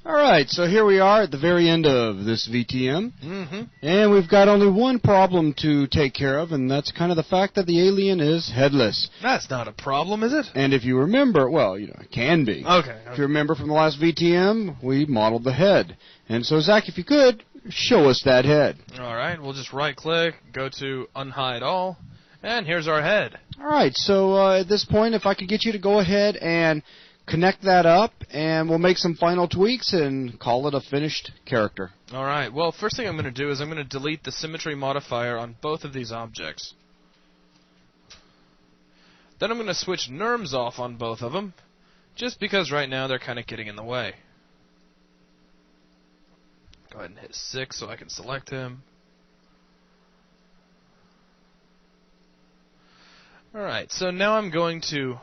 Alright, so here we are at the very end of this VTM. And we've got only one problem to take care of, and that's kind of the fact that the alien is headless. That's not a problem, is it? And if you remember, well, you know, it can be. Okay. If you remember from the last VTM, we modeled the head. And so, Zach, if you could, show us that head. Alright, we'll just right-click, go to Unhide All, and here's our head. Alright, so at this point, if I could get you to go ahead and connect that up, and we'll make some final tweaks and call it a finished character. Alright, well, first thing I'm going to do is I'm going to delete the symmetry modifier on both of these objects. Then I'm going to switch NURMS off on both of them, just because right now they're kind of getting in the way. Go ahead and hit 6 so I can select him. Alright, so now I'm going to,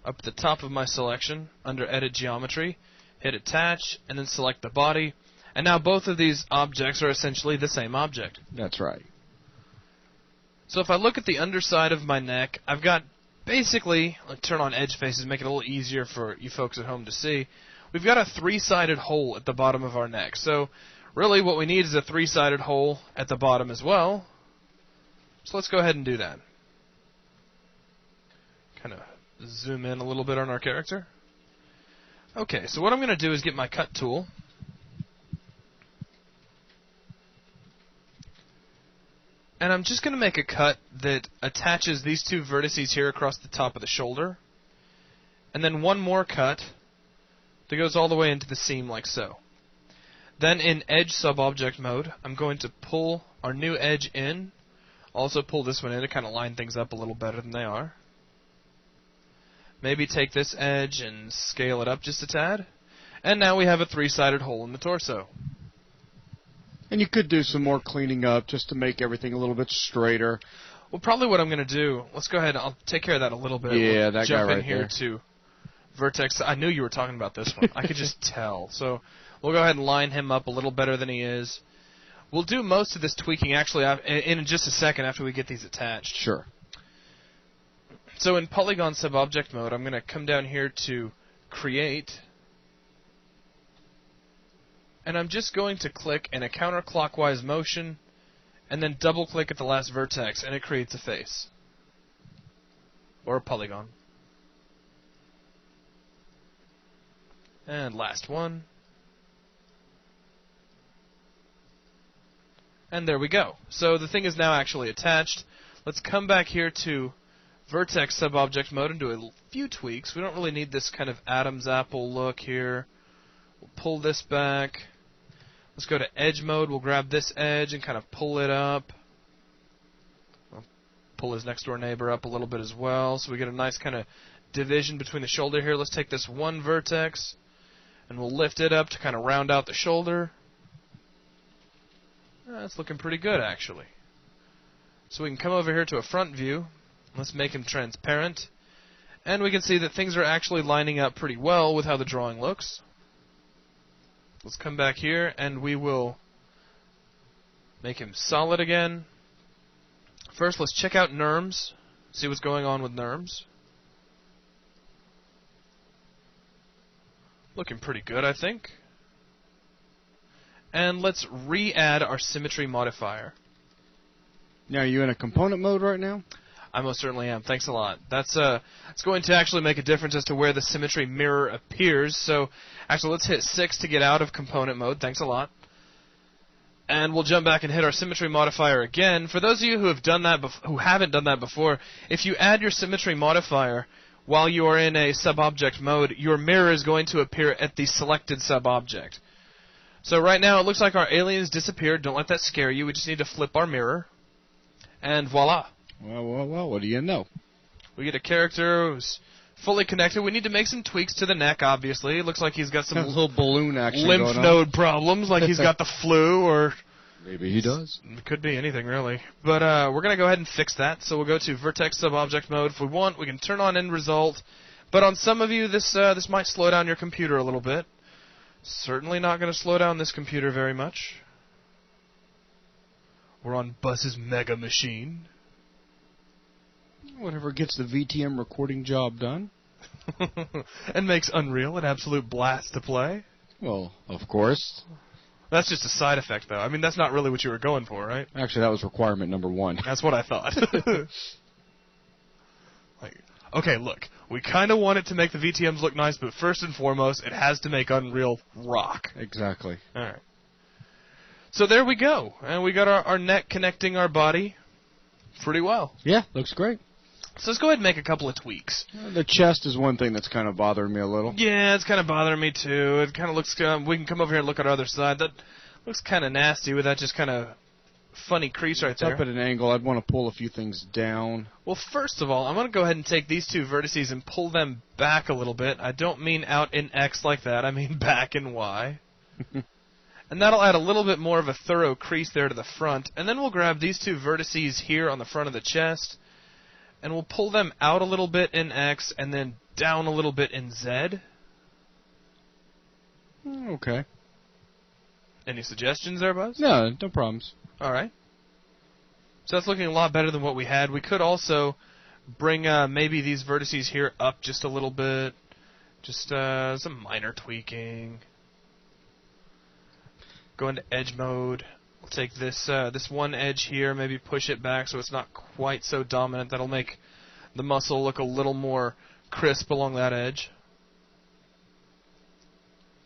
up at the top of my selection, under Edit Geometry, hit Attach, and then select the body. And now both of these objects are essentially the same object. That's right. So if I look at the underside of my neck, I've got basically, I'll turn on edge faces, make it a little easier for you folks at home to see. We've got a three-sided hole at the bottom of our neck. So really what we need is a three-sided hole at the bottom as well. So let's go ahead and do that. Kind of zoom in a little bit on our character. Okay, so what I'm going to do is get my cut tool. And I'm just going to make a cut that attaches these two vertices here across the top of the shoulder. And then one more cut that goes all the way into the seam like so. Then in Edge Subobject mode, I'm going to pull our new edge in. Also pull this one in to kind of line things up a little better than they are. Maybe take this edge and scale it up just a tad. And now we have a three-sided hole in the torso. And you could do some more cleaning up just to make everything a little bit straighter. Well, probably what I'm going to do, let's go ahead, I'll take care of that a little bit. Yeah, we'll that jump guy right in here there. to Vertex. I knew you were talking about this one. I could just tell. So we'll go ahead and line him up a little better than he is. We'll do most of this tweaking actually in just a second after we get these attached. Sure. So in Polygon Subobject mode, I'm going to come down here to Create. And I'm just going to click in a counterclockwise motion and then double-click at the last vertex, and it creates a face. Or a polygon. And last one. And there we go. So the thing is now actually attached. Let's come back here to Vertex Subobject mode and do a few tweaks. We don't really need this kind of Adam's apple look here. We'll pull this back. Let's go to Edge mode. We'll grab this edge and kind of pull it up. I'll pull his next door neighbor up a little bit as well, so we get a nice kind of division between the shoulder here. Let's take this one vertex and we'll lift it up to kind of round out the shoulder. That's looking pretty good, actually. So we can come over here to a front view. Let's make him transparent. And we can see that things are actually lining up pretty well with how the drawing looks. Let's come back here and we will make him solid again. First, let's check out NURMS. See what's going on with NURMS. Looking pretty good, I think. And let's re-add our symmetry modifier. Now, are you in a component mode right now? I most certainly am. Thanks a lot. That's it's going to actually make a difference as to where the symmetry mirror appears. So, actually, let's hit 6 to get out of component mode. Thanks a lot. And we'll jump back and hit our symmetry modifier again. For those of you who have done that who haven't done that before, if you add your symmetry modifier while you are in a subobject mode, your mirror is going to appear at the selected subobject. So right now, it looks like our alien's disappeared. Don't let that scare you. We just need to flip our mirror. And voila. Well, what do you know? We get a character who's fully connected. We need to make some tweaks to the neck, obviously. It looks like he's got some a little balloon action lymph node problems, like he's got the flu, or maybe he does. It could be anything, really. But we're going to go ahead and fix that. So we'll go to Vertex Subobject mode. If we want, we can turn on End Result. But on some of you, this might slow down your computer a little bit. Certainly not going to slow down this computer very much. We're on Buzz's Mega Machine. Whatever gets the VTM recording job done. And makes Unreal an absolute blast to play. Well, of course. That's just a side effect, though. I mean, that's not really what you were going for, right? Actually, that was requirement number 1. That's what I thought. Okay, look, we kind of want it to make the VTMs look nice, but first and foremost, it has to make Unreal rock. Exactly. All right. So there we go. And we got our neck connecting our body pretty well. Yeah, looks great. So let's go ahead and make a couple of tweaks. The chest is one thing that's kind of bothering me a little. Yeah, it's kind of bothering me too. It kind of looks, we can come over here and look at our other side. That looks kind of nasty with that just kind of funny crease right there. Up at an angle, I'd want to pull a few things down. Well, first of all, I'm going to go ahead and take these 2 vertices and pull them back a little bit. I don't mean out in X like that. I mean back in Y. And that'll add a little bit more of a thorough crease there to the front. And then we'll grab these 2 vertices here on the front of the chest, and we'll pull them out a little bit in X and then down a little bit in Z. Okay. Any suggestions there, Buzz? No problems. All right. So that's looking a lot better than what we had. We could also bring maybe these vertices here up just a little bit. Just some minor tweaking. Go into edge mode. We'll take this one edge here, maybe push it back so it's not quite so dominant. That'll make the muscle look a little more crisp along that edge.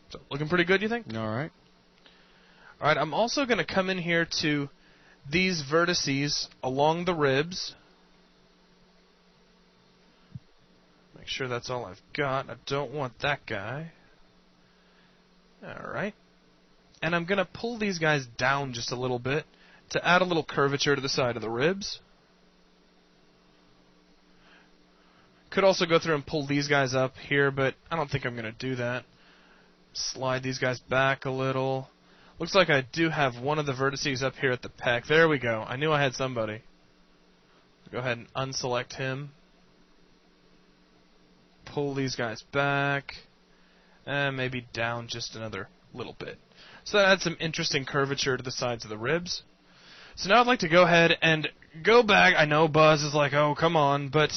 So, looking pretty good, you think? All right. All right, I'm also going to come in here to these vertices along the ribs. Make sure that's all I've got. I don't want that guy. All right. And I'm going to pull these guys down just a little bit to add a little curvature to the side of the ribs. Could also go through and pull these guys up here, but I don't think I'm going to do that. Slide these guys back a little. Looks like I do have one of the vertices up here at the pec. There we go. I knew I had somebody. Go ahead and unselect him. Pull these guys back. And maybe down just another little bit. So that adds some interesting curvature to the sides of the ribs. So now I'd like to go ahead and go back. I know Buzz is like, oh, come on. But,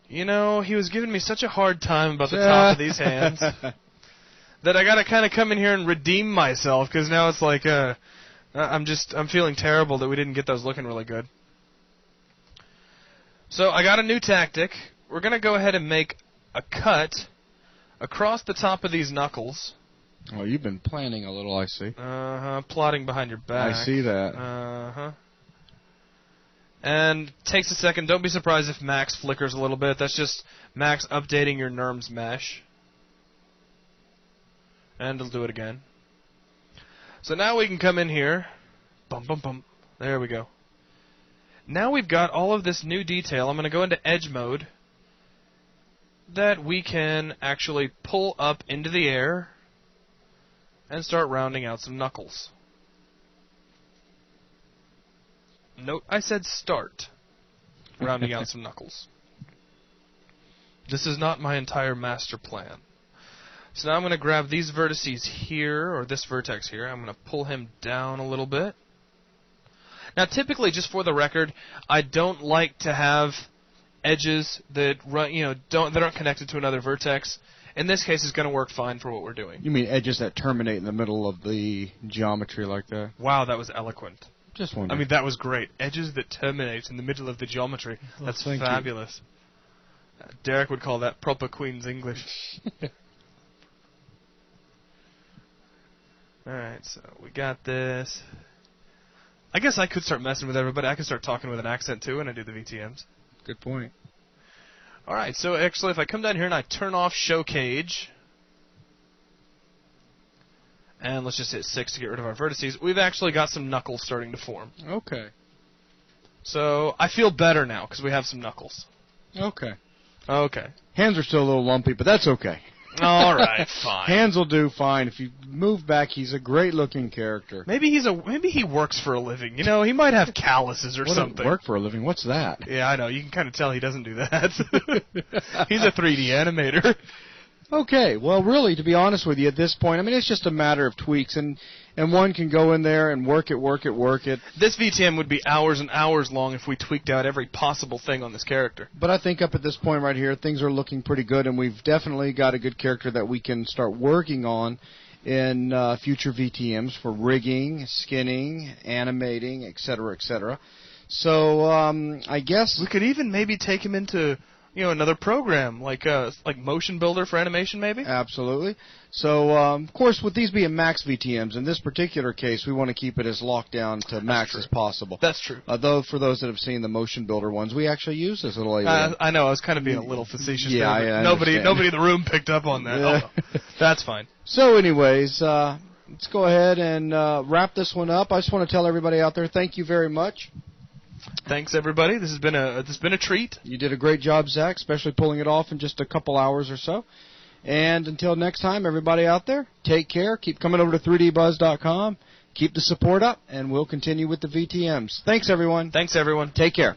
you know, he was giving me such a hard time about the top of these hands that I got to kind of come in here and redeem myself, because now it's like I'm feeling terrible that we didn't get those looking really good. So I got a new tactic. We're going to go ahead and make a cut across the top of these knuckles. Oh, you've been planning a little, I see. Plotting behind your back. I see that. And takes a second. Don't be surprised if Max flickers a little bit. That's just Max updating your NURMS mesh. And it'll do it again. So now we can come in here. Bum, bum, bum. There we go. Now we've got all of this new detail. I'm going to go into edge mode that we can actually pull up into the air and start rounding out some knuckles. Note, I said start rounding out some knuckles. This is not my entire master plan. So now I'm going to grab these vertices here, or this vertex here. I'm going to pull him down a little bit. Now, typically, just for the record, I don't like to have edges that run, that aren't connected to another vertex. In this case, it's going to work fine for what we're doing. You mean edges that terminate in the middle of the geometry like that? Wow, that was eloquent. Just wondering. I mean, that was great. Edges that terminate in the middle of the geometry. That's fabulous. Derek would call that proper Queen's English. Alright, so we got this. I guess I could start messing with everybody. I could start talking with an accent, too, when I do the VTMs. Good point. Alright, so actually, if I come down here and I turn off Show Cage, and let's just hit 6 to get rid of our vertices, we've actually got some knuckles starting to form. Okay. So I feel better now, because we have some knuckles. Okay. Okay. Hands are still a little lumpy, but that's okay. All right, fine. Hands will do fine. If you move back, he's a great-looking character. Maybe he works for a living. You know, he might have calluses or something. Work for a living? What's that? Yeah, I know. You can kind of tell he doesn't do that. He's a 3D animator. Okay, well, really, to be honest with you, at this point, I mean, it's just a matter of tweaks, and one can go in there and work it. This VTM would be hours and hours long if we tweaked out every possible thing on this character. But I think up at this point right here, things are looking pretty good, and we've definitely got a good character that we can start working on in future VTMs for rigging, skinning, animating, etc., etc. So I guess we could even maybe take him into another program like Motion Builder for animation, maybe. Absolutely. So of course, with these being max VTMs, in this particular case, we want to keep it as locked down to max as possible. That's true. Though for those that have seen the Motion Builder ones, we actually use this little alien. I know I was kind of being a little facetious yeah, there, but I nobody understand. in the room picked up on that. Yeah. Oh, well. That's fine. So anyways, let's go ahead and wrap this one up. I just want to tell everybody out there, thank you very much. Thanks, everybody. This has been a treat. You did a great job, Zach, especially pulling it off in just a couple hours or so. And until next time, everybody out there, take care. Keep coming over to 3dbuzz.com. Keep the support up, and we'll continue with the VTMs. Thanks, everyone. Thanks, everyone. Take care.